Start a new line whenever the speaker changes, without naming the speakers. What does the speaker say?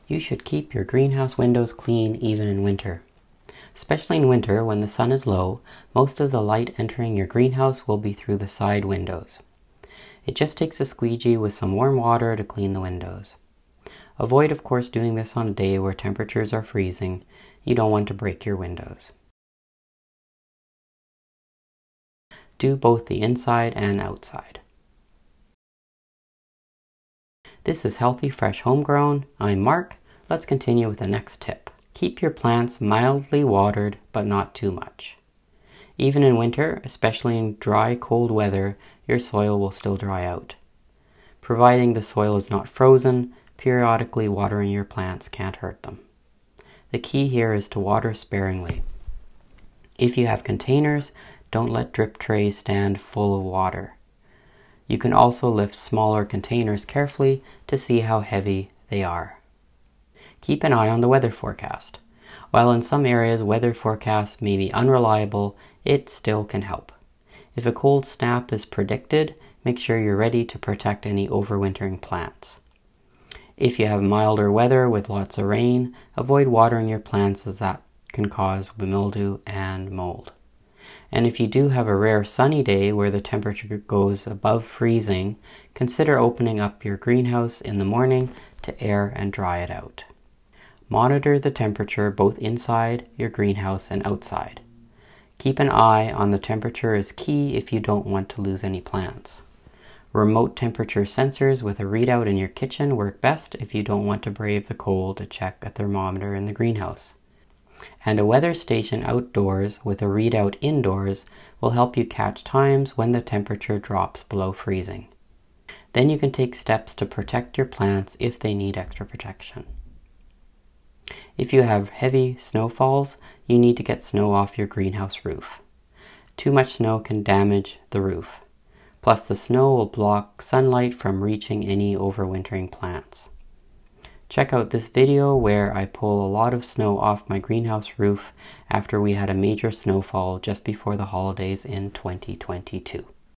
You should keep your greenhouse windows clean even in winter. Especially in winter when the sun is low, most of the light entering your greenhouse will be through the side windows. It just takes a squeegee with some warm water to clean the windows. Avoid, of course, doing this on a day where temperatures are freezing. You don't want to break your windows. Do both the inside and outside. This is Healthy Fresh Homegrown. I'm Mark. Let's continue with the next tip. Keep your plants mildly watered, but not too much. Even in winter, especially in dry, cold weather, your soil will still dry out. Providing the soil is not frozen, periodically watering your plants can't hurt them. The key here is to water sparingly. If you have containers, don't let drip trays stand full of water. You can also lift smaller containers carefully to see how heavy they are. Keep an eye on the weather forecast. While in some areas weather forecasts may be unreliable, it still can help. If a cold snap is predicted, make sure you're ready to protect any overwintering plants. If you have milder weather with lots of rain, avoid watering your plants as that can cause mildew and mold. And if you do have a rare sunny day where the temperature goes above freezing, consider opening up your greenhouse in the morning to air and dry it out. Monitor the temperature both inside your greenhouse and outside. Keep an eye on the temperature is key if you don't want to lose any plants. Remote temperature sensors with a readout in your kitchen work best if you don't want to brave the cold to check a thermometer in the greenhouse. And a weather station outdoors with a readout indoors will help you catch times when the temperature drops below freezing. Then you can take steps to protect your plants if they need extra protection. If you have heavy snowfalls, you need to get snow off your greenhouse roof. Too much snow can damage the roof. Plus the snow will block sunlight from reaching any overwintering plants. Check out this video where I pull a lot of snow off my greenhouse roof after we had a major snowfall just before the holidays in 2022.